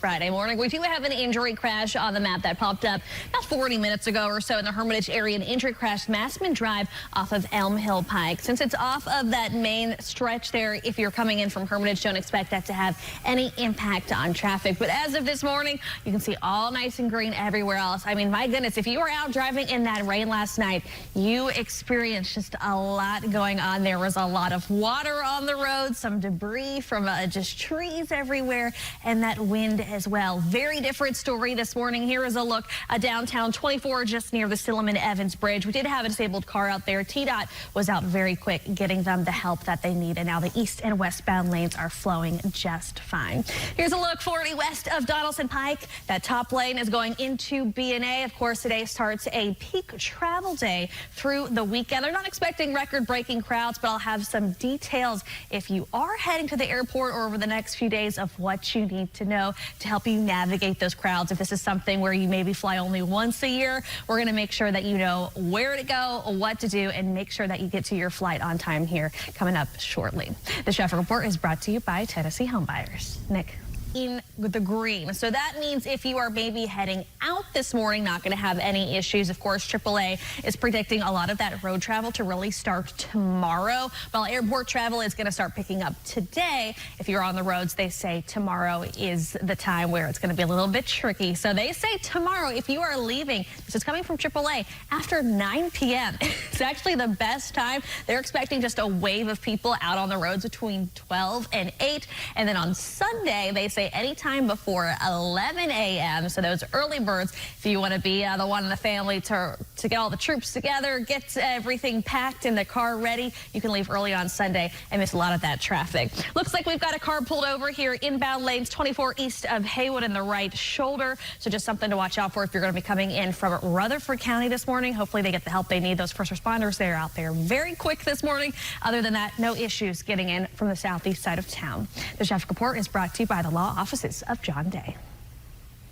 Friday morning. We do have an injury crash on the map that popped up about 40 minutes ago or so in the Hermitage area. An injury crash, Massman Drive off of Elm Hill Pike. Since it's off of that main stretch there, if you're coming in from Hermitage, don't expect that to have any impact on traffic. But as of this morning, you can see all nice and green everywhere else. I mean, my goodness, if you were out driving in that rain last night, you experienced just a lot going on. There was a lot of water on the road, some debris from just trees everywhere, and that wind as well. Very different story this morning. Here is a look downtown 24 just near the Silliman Evans Bridge. We did have a disabled car out there. TDOT was out very quick getting them the help that they need, and now the east and westbound lanes are flowing just fine. Here's a look 40 west of Donaldson Pike. That top lane is going into B&A. Of course, today starts a peak travel day through the weekend. They're not expecting record-breaking crowds, but I'll have some details if you are heading to the airport or over the next few days of what you need to know to help you navigate those crowds. If this is something where you maybe fly only once a year, we're going to make sure that you know where to go, what to do, and make sure that you get to your flight on time here coming up shortly. The Traffic Report is brought to you by Tennessee Homebuyers. Nick. In the green. So that means if you are maybe heading out this morning, not going to have any issues. Of course, AAA is predicting a lot of that road travel to really start tomorrow, while airport travel is going to start picking up today. If you're on the roads, they say tomorrow is the time where it's going to be a little bit tricky. So they say tomorrow, if you are leaving, this is coming from AAA, after 9 p.m. It's actually the best time. They're expecting just a wave of people out on the roads between 12 and 8. And then on Sunday, they say anytime before 11 a.m. So those early birds, if you want to be the one in the family to get all the troops together, get everything packed and the car ready, you can leave early on Sunday and miss a lot of that traffic. Looks like we've got a car pulled over here inbound lanes 24 east of Haywood in the right shoulder. So just something to watch out for if you're going to be coming in from Rutherford County this morning. Hopefully they get the help they need. Those first responders, they're out there very quick this morning. Other than that, no issues getting in from the southeast side of town. The Traffic Report is brought to you by the law offices of John Day.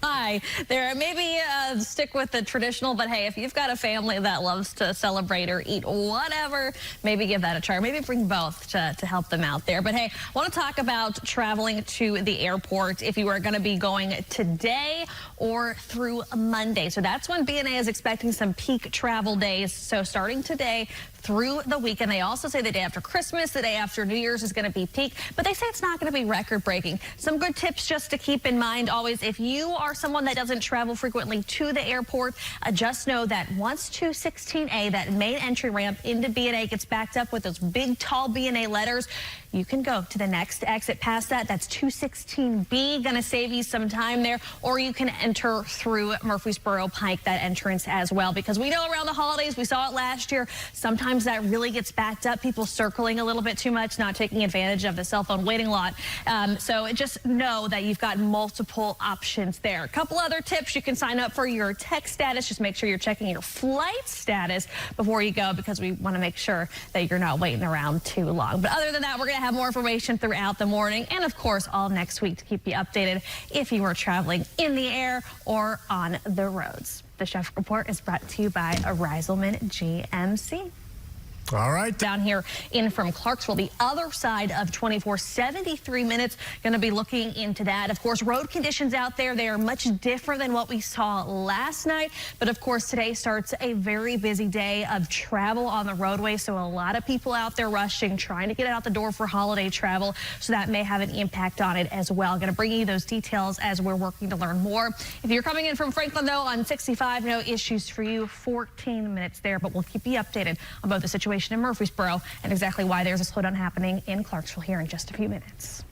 Hi there. Maybe stick with the traditional, but hey, if you've got a family that loves to celebrate or eat whatever, maybe give that a try. Maybe bring both to help them out there. But hey, I want to talk about traveling to the airport if you are going to be going today or through Monday. So that's when B&A is expecting some peak travel days. So starting today through the weekend. They also say the day after Christmas, the day after New Year's is going to be peak, but they say it's not going to be record breaking. Some good tips just to keep in mind always, if you are someone that doesn't travel frequently to the airport, just know that once 216A, that main entry ramp into B&A gets backed up with those big tall B&A letters, you can go to the next exit past that. That's 216B, going to save you some time there, or you can enter through Murfreesboro Pike, that entrance as well, because we know around the holidays, we saw it last year, sometimes that really gets backed up, people circling a little bit too much, not taking advantage of the cell phone waiting lot. So just know that you've got multiple options there. A couple other tips: you can sign up for your text status. Just make sure you're checking your flight status before you go, because we want to make sure that you're not waiting around too long. But other than that, we're going to have more information throughout the morning and of course all next week to keep you updated if you are traveling in the air or on the roads. The Traffic Report is brought to you by Reiselman GMC. All right. Down here in from Clarksville, the other side of 24, 73 minutes. Going to be looking into that. Of course, road conditions out there, they are much different than what we saw last night. But of course, today starts a very busy day of travel on the roadway. So a lot of people out there rushing, trying to get out the door for holiday travel. So that may have an impact on it as well. Going to bring you those details as we're working to learn more. If you're coming in from Franklin, though, on 65, no issues for you. 14 minutes there, but we'll keep you updated on both the situation in Murfreesboro and exactly why there's a slowdown happening in Clarksville here in just a few minutes.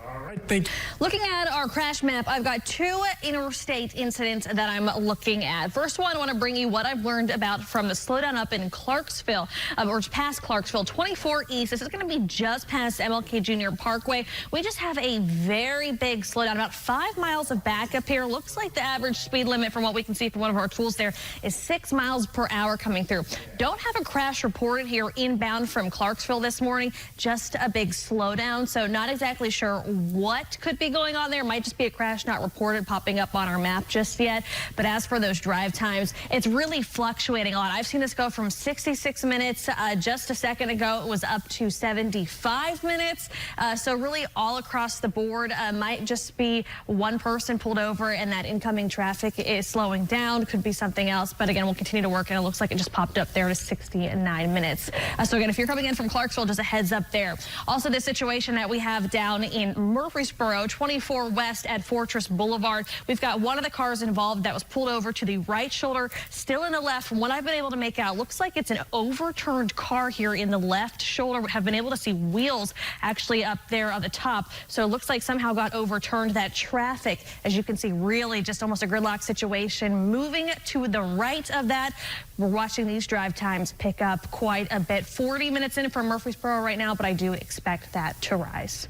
All right, thank you. Looking at our crash map, I've got two interstate incidents that I'm looking at. First one, I want to bring you what I've learned about from the slowdown up in Clarksville, or past Clarksville, 24 East. This is going to be just past MLK Jr. Parkway. We just have a very big slowdown, about 5 miles of backup here. Looks like the average speed limit from what we can see from one of our tools there is 6 miles per hour coming through. Don't have a crash reported here inbound from Clarksville this morning, just a big slowdown. So not exactly sure what could be going on there. Might just be a crash not reported popping up on our map just yet. But as for those drive times, it's really fluctuating a lot. I've seen this go from 66 minutes just a second ago. It was up to 75 minutes. So really all across the board, might just be one person pulled over and that incoming traffic is slowing down. Could be something else. But again, we'll continue to work, and it looks like it just popped up there to 69 minutes. So again, if you're coming in from Clarksville, just a heads up there. Also, the situation that we have down in Murfreesboro, 24 West at Fortress Boulevard. We've got one of the cars involved that was pulled over to the right shoulder, still in the left. From what I've been able to make out, looks like it's an overturned car here in the left shoulder. Have been able to see wheels actually up there on the top. So it looks like somehow got overturned. That traffic, as you can see, really just almost a gridlock situation. Moving to the right of that, we're watching these drive times pick up quite a bit. 40 minutes in from Murfreesboro right now, but I do expect that to rise.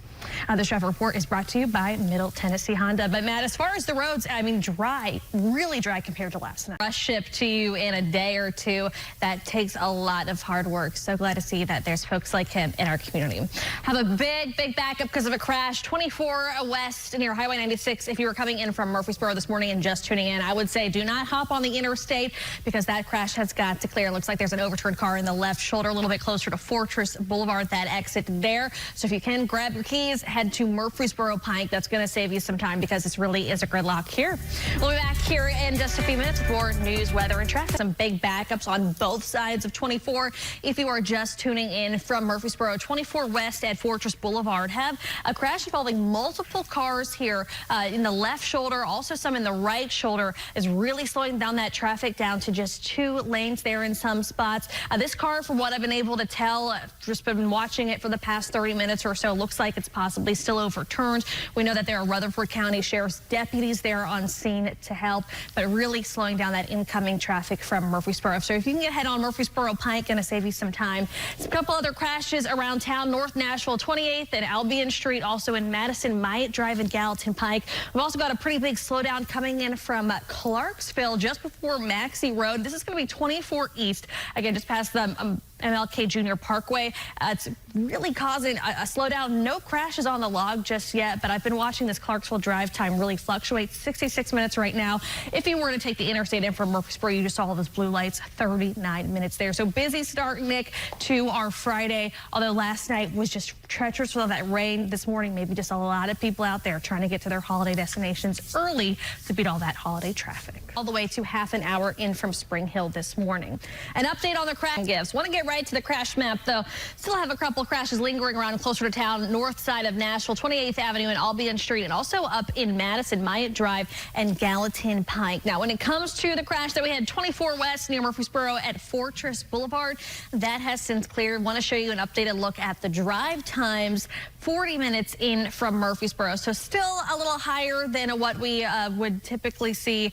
This traffic report is brought to you by Middle Tennessee Honda. But Matt, as far as the roads, I mean, dry, really dry compared to last night. Rush ship to you in a day or two. That takes a lot of hard work. So glad to see that there's folks like him in our community. Have a big backup because of a crash. 24 West near Highway 96. If you were coming in from Murfreesboro this morning and just tuning in, I would say do not hop on the interstate because that crash has got to clear. It looks like there's an overturned car in the left shoulder, a little bit closer to Fortress Boulevard, that exit there. So if you can, grab your keys, head to Murfreesboro Pike. That's going to save you some time because this really is a gridlock here. We'll be back here in just a few minutes for news, weather, and traffic. Some big backups on both sides of 24. If you are just tuning in from Murfreesboro, 24 West at Fortress Boulevard, have a crash involving multiple cars here in the left shoulder, also some in the right shoulder, is really slowing down that traffic down to just 2 lanes there in some spots. This car, from what I've been able to tell, just been watching it for the past 30 minutes or so, looks like it's possibly still overturned. We know that there are Rutherford County Sheriff's deputies there on scene to help, but really slowing down that incoming traffic from Murfreesboro. So if you can get ahead on Murfreesboro Pike, going to save you some time. A couple other crashes around town. North Nashville 28th and Albion Street, also in Madison, Myatt Drive and Gallatin Pike. We've also got a pretty big slowdown coming in from Clarksville just before Maxey Road. This is going to be 24 East, again, just past the MLK Junior Parkway. It's really causing a slowdown. No crashes on the log just yet, but I've been watching this Clarksville drive time really fluctuate. 66 minutes right now. If you were to take the interstate in from Murfreesboro, you just saw all those blue lights, 39 minutes there. So busy start, Nick, to our Friday, although last night was just treacherous with all that rain. This morning, maybe just a lot of people out there trying to get to their holiday destinations early to beat all that holiday traffic. All the way to half an hour in from Spring Hill this morning. An update on the crash gives. Want to get right to the crash map, though. Still have a couple of crashes lingering around closer to town, north side of Nashville, 28th Avenue and Albion Street, and also up in Madison, Myatt Drive and Gallatin Pike. Now, when it comes to the crash that we had 24 West near Murfreesboro at Fortress Boulevard, that has since cleared. Want to show you an updated look at the drive times. 40 minutes in from Murfreesboro, so still a little higher than what we would typically see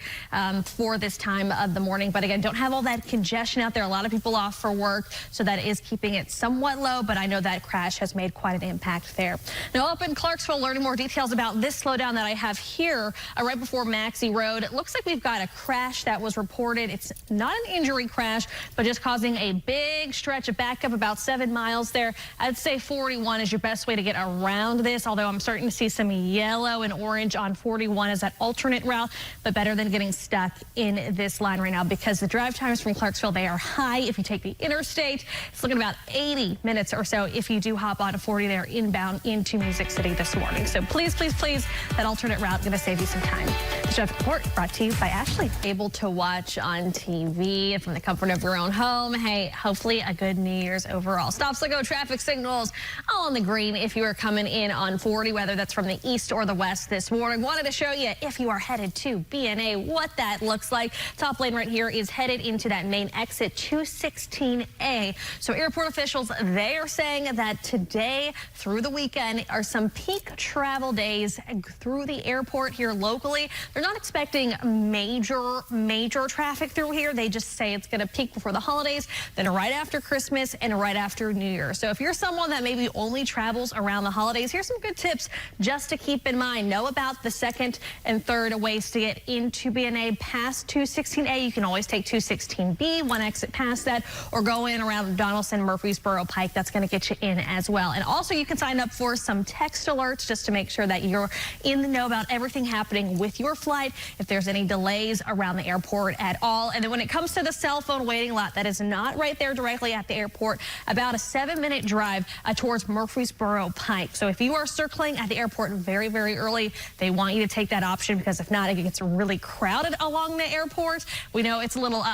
for this time of the morning. But again, don't have all that congestion out there. A lot of people off for work, so that is keeping it somewhat low, but I know that crash has made quite an impact there. Now, up in Clarksville, learning more details about this slowdown that I have here right before Maxey Road. It looks like we've got a crash that was reported. It's not an injury crash, but just causing a big stretch of backup, about 7 miles there. I'd say 41 is your best way to get around this, although I'm starting to see some yellow and orange on 41 as that alternate route, but better than getting stuck in this line right now because the drive times from Clarksville, they are high. If you take the interstate, it's looking about 80 minutes or so if you do hop on 40 there inbound into Music City this morning. So please, that alternate route going to save you some time. The traffic report brought to you by Ashley. Able to watch on TV from the comfort of your own home. Hey, hopefully a good New Year's overall. Stop, go traffic signals all on the green if you are coming in on 40, whether that's from the east or the west this morning. Wanted to show you if you are headed to BNA what that looks like. Top lane right here is headed into that main exit 216A. So airport officials, they are saying that today through the weekend are some peak travel days through the airport here locally. They're not expecting major traffic through here. They just say it's going to peak before the holidays, then right after Christmas and right after New Year. So if you're someone that maybe only travels around the holidays, here's some good tips just to keep in mind. Know about the second and third ways to get into BNA past 216A. You can always take 216B, one exit past that, or go in around around Donaldson, Murfreesboro, Pike, that's going to get you in as well. And also you can sign up for some text alerts just to make sure that you're in the know about everything happening with your flight, if there's any delays around the airport at all. And then when it comes to the cell phone waiting lot, that is not right there directly at the airport, about a 7-minute drive towards Murfreesboro, Pike. So if you are circling at the airport very, very early, they want you to take that option, because if not, it gets really crowded along the airport. We know it's a little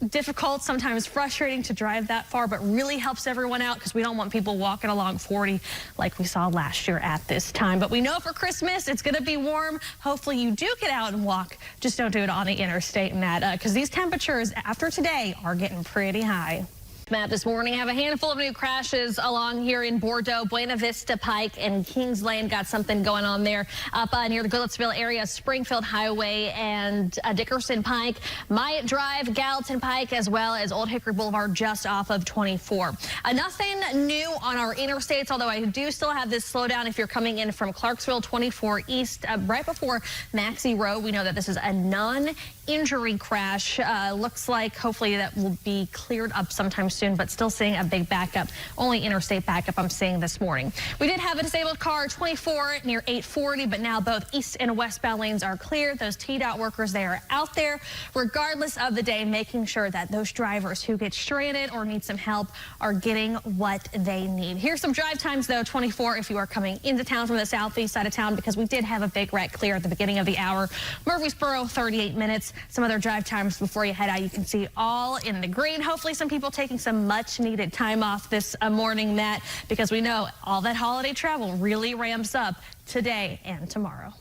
difficult, sometimes frustrating to drive that far, but really helps everyone out, because we don't want people walking along 40 like we saw last year at this time. But we know for Christmas it's going to be warm. Hopefully you do get out and walk. Just don't do it on the interstate, and that because these temperatures after today are getting pretty high. Matt, this morning have a handful of new crashes along here in Bordeaux, Buena Vista, Pike, and Kings Lane. Got something going on there up near the Goodlettsville area, Springfield Highway and Dickerson Pike, Myatt Drive, Gallatin Pike, as well as Old Hickory Boulevard just off of 24. Nothing new on our interstates, although I do still have this slowdown if you're coming in from Clarksville 24 East, right before Maxey Road. We know that this is a non-injury crash. Looks like hopefully that will be cleared up sometime soon, but still seeing a big backup. Only interstate backup I'm seeing this morning. We did have a disabled car 24 near 840, but now both east and westbound lanes are clear. Those TDOT workers, they are out there regardless of the day, making sure that those drivers who get stranded or need some help are getting what they need. Here's some drive times though. 24 if you are coming into town from the southeast side of town, because we did have a big wreck clear at the beginning of the hour. Murfreesboro 38 minutes. Some other drive times before you head out, you can see all in the green. Hopefully some people taking some much needed time off this morning, Matt, because we know all that holiday travel really ramps up today and tomorrow.